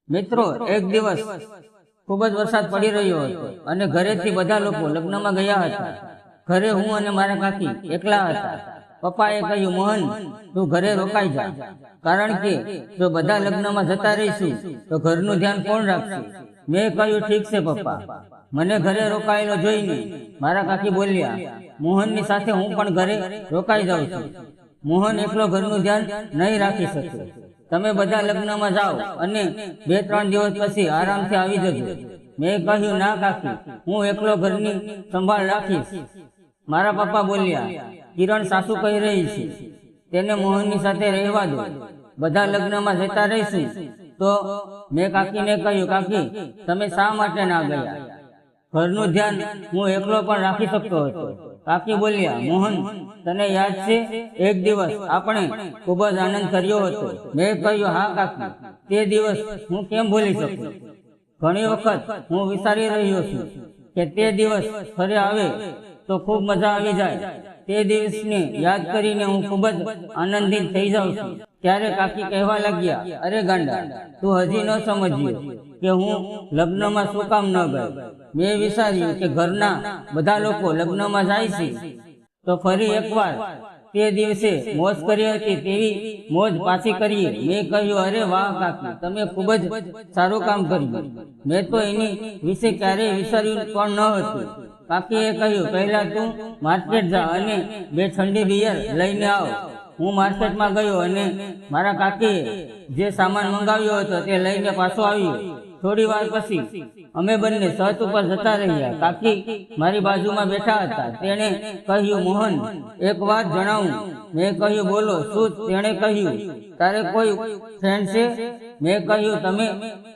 મિત્રો, એક દિવસ ખૂબ જ વરસાદ પડી રહ્યો હતો અને ઘરેથી બધા લોકો લગ્નમાં ગયા હતા. ઘરે હું અને મારા કાકી એકલા હતા. પપ્પાએ કહ્યું, મોહન, તું ઘરે રોકાઈ જા, કારણ કે જો બધા લગ્નમાં જતા રહીશું તો ઘરનું ધ્યાન કોણ રાખશે? મેં કહ્યું, ઠીક છે પપ્પા. મને ઘરે રોકાયેલો જોઈને મારા કાકી બોલ્યા, મોહનની સાથે હું પણ ઘરે રોકાઈ જાઉં છું. મોહન એકલો ઘરનું ધ્યાન નહીં રાખી શકે. તમે બધા લગ્નમાં જાઓ અને 2-3 દિવસ પછી આરામથી આવી જજો. મેં કહ્યું, ના કાકી, હું એકલો ઘરની સંભાળ રાખીશ. મારા પપ્પા બોલ્યા, કિરણ સાસુ કહી રહી છે, તેને મોહનની સાથે રહેવા દો. બધા લગ્નમાં જતા રહીશું. તો મેં કાકીને કહ્યું, કાકી, તમે શા માટે ના ગયા? ઘરનું ધ્યાન હું એકલો પણ રાખી શકતો હતો. કાકી બોલ્યા, મોહન, તને યાદ છે એક દિવસ આપણે ખૂબ જ આનંદ કર્યો હતો? મેં કહ્યું, હા કાકી, તે દિવસ હું કેમ ભૂલી શકું? ઘણી વખત હું વિચારી રહ્યો છું કે તે દિવસ ફરી આવે તો ખૂબ મજા આવી જાય. તે દિવસને યાદ કરીને હું ખૂબ જ આનંદિત થઈ જાઉં છું. ત્યારે કાકી કહેવા લાગ્યા, અરે ગાંડા, તું હજી ન સમજ્યો કે હું લગ્નમાં શું કામ ન ગયો? મેં વિચાર્યું કે ઘરના બધા લોકો લગ્નમાં જાય છે તો ફરી એકવાર તે દિવસે મોજ કરી હતી તેવી મોજ પાછી કરીએ. મેં કહ્યું, અરે વાહ કાકી, તમે ખૂબ જ સારું કામ કર્યું. મેં તો એની વિશે ક્યારેય વિચાર્યું પણ ન હતું. કાકીએ કહ્યું, પહેલા તું માર્કેટ જા અને 2 ઠંડી બિયર લઈને આવ. હું માર્કેટમાં ગયો અને મારા કાકીએ જે સામાન મંગાવ્યો હતો તે લઈને પાછો આવ્યો. થોડી વાર પછી અમે બંને છત ઉપર જતા રહ્યા. કાકી મારી બાજુમાં બેઠા હતા. તેણે કહ્યું, મોહન, એક વાત જણાવું. મેં કહ્યું, બોલો. શું? તેણે કહ્યું, તારે કોઈ ફ્રેન્ડ છે? મેં કહ્યું, તમે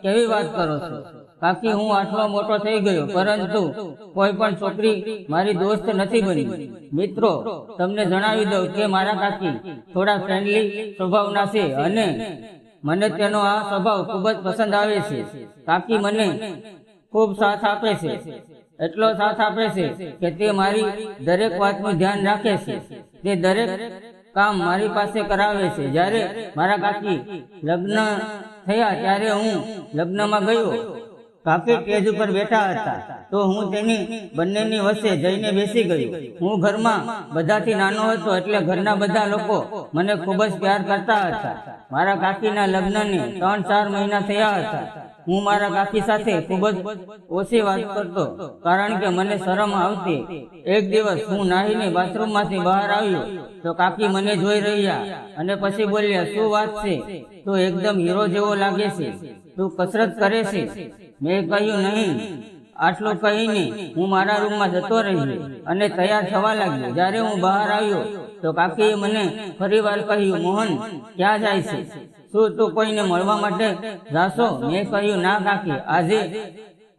કેવી વાત કરો છો કાકી? હું આટલો મોટો થઈ ગયો પરંતુ કોઈ પણ છોકરી મારી દોસ્ત નથી બની. મિત્રો, તમને જણાવી દઉં કે મારા કાકી થોડા ફ્રેન્ડલી સ્વભાવના છે અને મને તેનો આ સ્વભાવ ખૂબ જ પસંદ આવે છે. કાકી મને ખૂબ સાથ આપે છે. એટલો સાથ આપે છે કે તે મારી દરેક વાતનું ધ્યાન રાખે છે. તે દરેક કામ મારી પાસે કરાવે છે. જ્યારે મારા કાકી લગ્ન થયા ત્યારે હું લગ્નમાં ગયો. કાકી સ્ટેજ ઉપર બેઠા હતા તો હું તેની બંનેની વચ્ચે જઈને બેસી ગયો. હું ઘરમાં બધાથી નાનો હતો એટલે ઘરના બધા લોકો મને ખૂબ જ પ્યાર કરતા હતા. મારા કાકીના લગ્નને 3-4 મહિના થયા હતા. હું મારા કાકી સાથે ખૂબ જ ઓછી વાત કરતો કારણ કે મને શરમ આવતી. એક દિવસ હું નાહીને બાથરૂમમાંથી બહાર આવ્યો તો કાકી મને જોઈ રહ્યા અને પછી બોલ્યા, શું વાત છે? તું એકદમ હીરો જેવો લાગે છે. તું કસરત કરે છે? મેં કહ્યું, નહીં. આટલું કહીને હું મારા રૂમમાં જતો રહ્યો અને તૈયાર થવા લાગ્યો. જ્યારે હું બહાર આવ્યો તો કાકીએ મને ફરીવાર કહ્યું, મોહન, ક્યાં જાય છે? શું તું કોઈને મળવા માટે જાશો? મેં કહ્યું, ના કાકી, આજે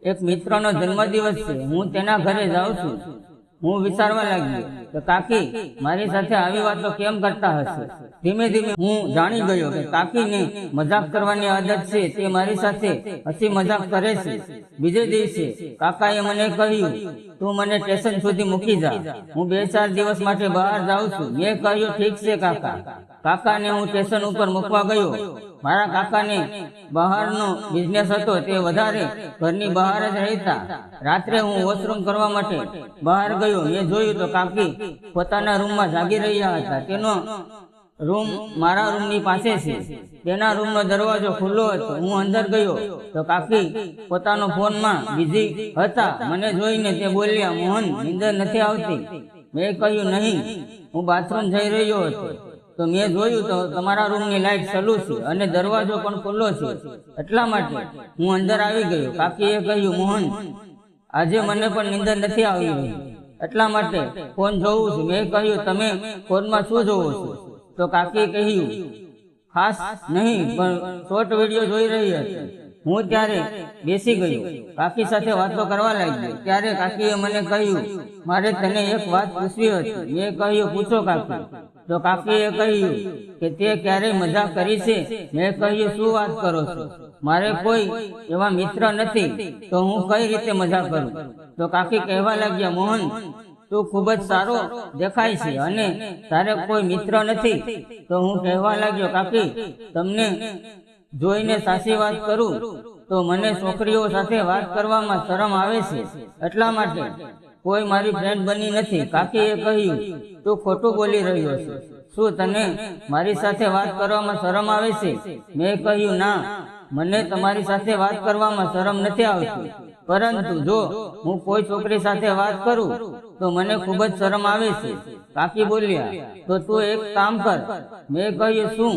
એક મિત્રનો જન્મદિવસ છે. હું તેના ઘરે જાઉં છું. હું વિચારવા લાગ્યો કે કાકી મારી સાથે આવી વાતો કેમ કરતા હશે. ધીમે ધીમે હું જાણી ગયો કે કાકીને મજાક કરવાની આદત છે. તે મારી સાથે હસી મજાક કરે છે. બીજે દિવસે કાકાએ મને કહ્યું, તું મને સ્ટેશન સુધી મૂકી જા. હું 2-4 દિવસ માટે બહાર જાઉં છું. મેં કહ્યું, ઠીક છે કાકા. કાકાને હું સ્ટેશન ઉપર મૂકવા ગયો. મારા કાકાને બહારનો બિઝનેસ હતો. તે વધારે ઘરની બહાર જ રહેતા. રાત્રે હું વોશરૂમ કરવા માટે બહાર ગયો. મેં જોયું તો કાકી પોતાના રૂમમાં જાગી રહ્યા હતા. તેનો રૂમ મારા રૂમની પાસે છે. તેના રૂમનો દરવાજો ખુલ્લો હતો. હું અંદર ગયો તો કાકી પોતાનો ફોનમાં બિઝી હતા. મને જોઈને તે બોલ્યા, મોહન, નીંદર નથી આવતી? મેં કહ્યું, નહીં, હું બાથરૂમ જઈ રહ્યો હતો તો મેં જોયું તો તમારા રૂમની લાઇટ ચાલુ છે અને દરવાજો પણ ખુલ્લો છે. એટલા માટે હું અંદર આવી ગયો. કાકીએ કહ્યું, મોહન, આજે મને પણ નીંદર નથી આવી રહી, એટલા માટે ફોન જોઉં છું. મેં કહ્યું, તમે ફોનમાં શું જોવો છો? તો કાકીએ કહ્યું, ખાસ નહીં, પણ શોર્ટ વિડીયો જોઈ રહી હતી. હું ત્યારે બેસી ગયો. કાકી સાથે વાતો કરવા લાગ્યો. ત્યારે કાકીએ મને કહ્યું, મારે તને એક વાત પૂછવી હતી. મેં કહ્યું, પૂછો કાકી. તો કાકીએ કહ્યું કે તે ક્યારેય મજાક કરી છે? મેં કહ્યું, શું વાત કરો છો? મારે કોઈ એવા મિત્ર નથી તો હું કઈ રીતે મજાક કરું? તો કાકી કહેવા લાગ્યા, મોહન, તું ખૂબ જ સારો દેખાય છે અને તારે કોઈ મિત્ર નથી. તો હું કહેવા લાગ્યો, કાકી, તમને જોઈને સાચી વાત કરું તો મને છોકરીઓ સાથે વાત કરવામાં શરમ આવે છે, એટલા માટે કોઈ મારી ફ્રેન્ડ બની નથી. કાકીએ કહ્યું, તું ખોટું બોલી રહ્યો છે. શું તને મારી સાથે વાત કરવામાં શરમ આવે છે? મેં કહ્યું, ના, મને તમારી સાથે વાત કરવામાં શરમ નથી આવતી, પરંતુ જો હું કોઈ છોકરી સાથે વાત કરું તો મને ખૂબ જ શરમ આવે છે. કાકી બોલ્યા, તો તું એક કામ કર. મેં કહ્યું, શું?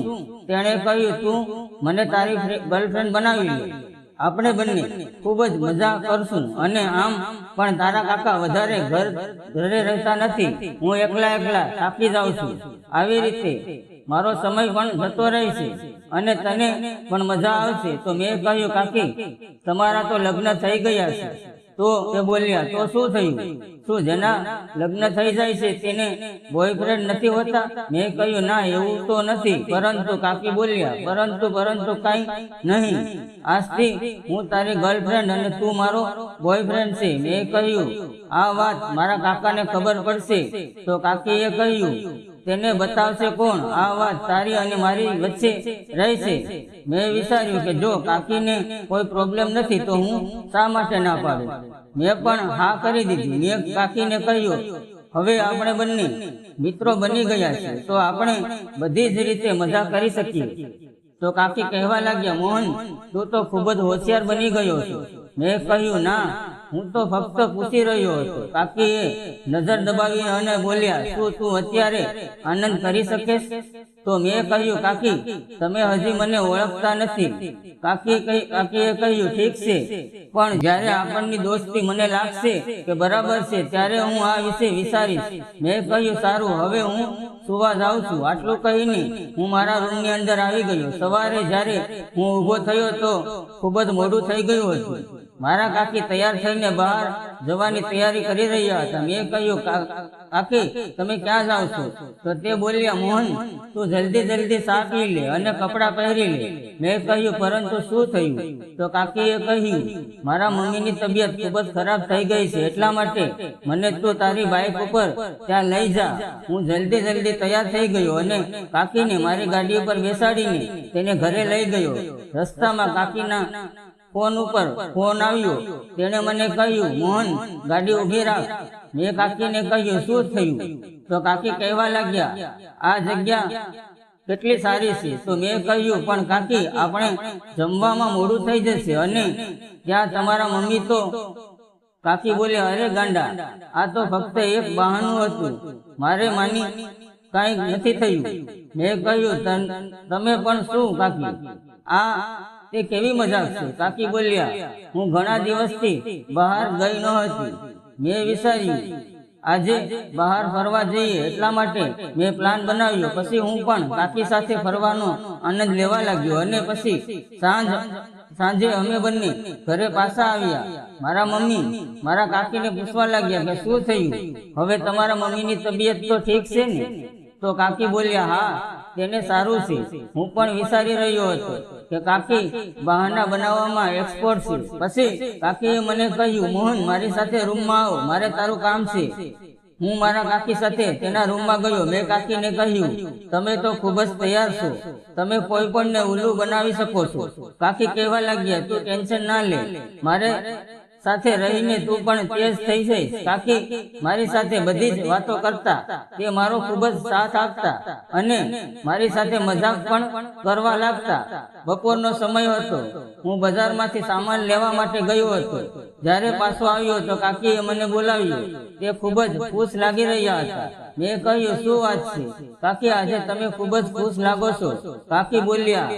તેણે કહ્યું, તું મને તારી ગર્લફ્રેન્ડ બનાવી લે. આપણે બંને ખૂબ જ મજા કરશું, અને આમ પણ તારા કાકા વધારે ઘરે રહેતા નથી. હું એકલા થાકી જાઉં છું. આવી રીતે મારો સમય પણ જતો રહેશે અને તને પણ મજા આવશે. તો મેં કહ્યું, કાકી, તમારા તો લગ્ન થઈ ગયા છે. તો તે બોલ્યા, તો શું થયું? શું જેના લગ્ન થઈ જાય છે તેને બોયફ્રેન્ડ નથી હોતા? મેં કહ્યું, ના, એવું તો નથી. પરંતુ કાકી બોલ્યા, પરંતુ કાંઈ નહીં. આજથી હું તારી ગર્લફ્રેન્ડ અને તું મારો બોયફ્રેન્ડ છે. મેં કહ્યું, આ વાત મારા કાકાને ખબર પડશે તો કાકીએ કહ્યું, તેને બતાવશે કોણ? આ વાત તારી અને મારી વચ્ચે રહેશે. મેં વિચાર્યું કે જો કાકીને કોઈ પ્રોબ્લેમ નથી તો હું શા માટે ના પાડું. મેં પણ હા કરી દીધી. મેં કાકીને કહ્યું, હવે આપણે બંને મિત્રો બની ગયા છે તો આપણે બધી જ રીતે મજા કરી શકીએ. તો કાકી કહેવા લાગ્યા, મોહન, તું તો ખૂબ જ હોશિયાર બની ગયો છો. મેં કહ્યું, ના, હું તો ફક્ત પૂછી રહ્યો હતો. કાકીએ નજર દબાવી અને બોલ્યા, શું તું અત્યારે આનંદ કરી શકીશ? તો મેં કહ્યું, કાકી, તમે હજી મને ઓળખતા નથી. કાકીએ કહ્યું, ઠીક છે, પણ જ્યારે આપણની દોસ્તી મને લાગશે કે બરાબર છે ત્યારે હું આ વિશે વિચારીશ. મેં કહ્યું, સારું, હવે હું સુવા જાઉં છું. આટલું કહીને હું મારા રૂમની અંદર આવી ગયો. સવારે જ્યારે હું ઊભો થયો તો ખૂબ જ મોડું થઈ ગયું હતું. મારા કાકી તૈયાર થઈને બહાર જવાની તૈયારી કરી રહ્યા હતા. મેં કહ્યું, કાકી, તમે ક્યાં જાઓ છો? તો તે બોલ્યા, મોહન, તું જલ્દી ચા પી લે અને કપડાં પહેરી લે. મેં કહ્યું, પરંતુ શું થયું? તો કાકીએ કહ્યું, મારા મમ્મીની તબિયત ખૂબ જ ખરાબ થઈ ગઈ છે, એટલા માટે મને તું તારી બાઇક ઉપર ત્યાં લઈ જા. હું જલ્દી તૈયાર થઈ ગયો અને કાકીને મારી ગાડી ઉપર બેસાડીને તેને ઘરે લઈ ગયો. રસ્તામાં કાકીના ફોન ઉપર ફોન આવ્યો. તેણે મને કહ્યું, મોહન, ગાડી ઊભી રાખ. મેં કાકીને કહ્યું, શું થયું? તો કાકી કહેવા લાગ્યા, આ જગ્યા કેટલી સારી છે. તો મેં કહ્યું, પણ કાકી, આપણે જમવામાં મોડું થઈ જશે અને ત્યાં તમારા મમ્મી તો. કાકી બોલ્યા, અરે ગાંડા, આ તો ફક્ત એક બહાનું હતું. મારે માની કાંઈ નથી થયું. મેં કહ્યું, તમે પણ શું કાકી? આ તે કેવી મજાક છે? કાકી બોલ્યા, હું ઘણા દિવસથી બહાર ગઈ ન હતી. મેં વિચાર્યું આજે બહાર ફરવા જઈએ, એટલા માટે મેં પ્લાન બનાવ્યો. પછી હું પણ કાકી સાથે ફરવાનો આનંદ લેવા લાગ્યો અને પછી સાંજે અમે બંને ઘરે પાછા આવ્યા. મારા મમ્મી મારા કાકીને પૂછવા લાગ્યા કે શું થયું? હવે તમારા મમ્મીની તબિયત તો ઠીક છે ને? તો કાકી બોલ્યા, હા, તેને સારું છે. હું પણ વિચારી રહ્યો હતો કે કાકી બહાના બનાવવામાં એક્સપર્ટ છે. પછી કાકીએ મને કહ્યું, મોહન, મારી સાથે રૂમમાં આવો, મારે તારું કામ છે. હું મારા કાકી સાથે તેના રૂમમાં ગયો. મેં કાકીને કહ્યું, તમે તો ખૂબ જ તૈયાર છો, તમે કોઈ પણને ઉલ્લુ બનાવી શકો છો. કાકી કહેવા લાગ્યા, તું ટેન્શન ના લે, મારે સાથે રહીને તું પણ તેજ થઈ જઈશ. કાકી મારી સાથે બધી જ વાતો કરતા, તે મારો ખૂબ જ સાથ આપતા અને મારી સાથે મજાક પણ કરવા લાગતા. બપોરનો સમય હતો. હું બજારમાંથી સામાન લેવા માટે ગયો હતો. જ્યારે પાછો આવ્યો તો કાકીએ મને બોલાવ્યો. તે ખૂબ જ ખુશ લાગી રહ્યા હતા. મેં કહ્યું, શું વાત છે કાકી? આજે તમે ખૂબ જ ખુશ લાગો છો. કાકી બોલ્યા,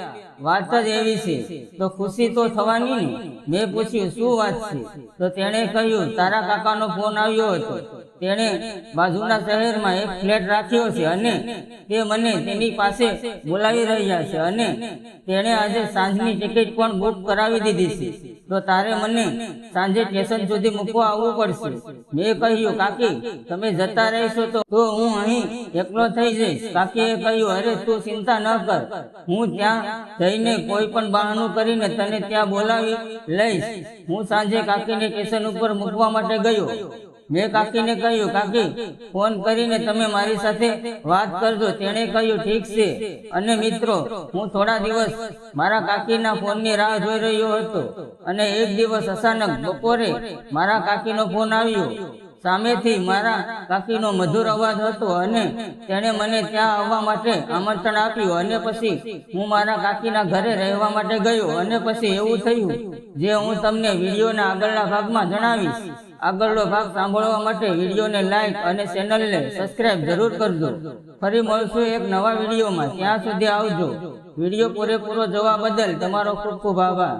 વાત જ એવી છે તો ખુશી તો થવાની ને. મેં પૂછ્યું, શું વાત છે? તો તેણે કહ્યું, તારા કાકાનો ફોન આવ્યો હતો. તેણે બાજુના શહેરમાં એક ફ્લેટ રાખ્યો છે અને તે મને તેની પાસે બોલાવી રહ્યા છે અને તેણે આજે સાંજની ટિકિટ પણ બુક કરાવી દીધી છે. તો તારે મને સાંજે સ્ટેશન સુધી મૂકવા આવવું પડશે. મેં કહ્યું, કાકી, તમે જતા રહેશો તો હું અહીં એકલો થઈ જઈશ. કાકીએ કહ્યું, અરે તું ચિંતા ન કર, હું ત્યાં જઈને કોઈ પણ બહાનું કરીને તને ત્યાં બોલાવી લઈશ. હું સાંજે કાકીને સ્ટેશન ઉપર મૂકવા માટે ગયો. મેં કાકીને કહ્યું, કાકી ફોન કરીને તમે મારી સાથે વાત કરજો. તેણે કહ્યું, ઠીક છે. અને મિત્રો, હું થોડા દિવસ મારા કાકીના ફોનની રાહ જોઈ રહ્યો હતો અને એક દિવસ અચાનક બપોરે મારા કાકીનો ફોન આવ્યો. સામેથી મારા કાકીનો મધુર અવાજ હતો અને તેણે મને ત્યાં આવવા માટે આમંત્રણ આપ્યું. અને પછી હું મારા કાકીના ઘરે રહેવા માટે ગયો. અને પછી એવું થયું જે હું તમને વિડીયોના આગળના ભાગમાં જણાવીશ. આગળનો ભાગ સાંભળવા માટે વિડીયોને લાઈક અને ચેનલને સબસ્ક્રાઇબ જરૂર કરજો. ફરી મળશું એક નવા વિડીયોમાં. ત્યાં સુધી આવજો. વિડીયો પૂરેપૂરો જોવા બદલ તમારો ખૂબ ખૂબ આભાર.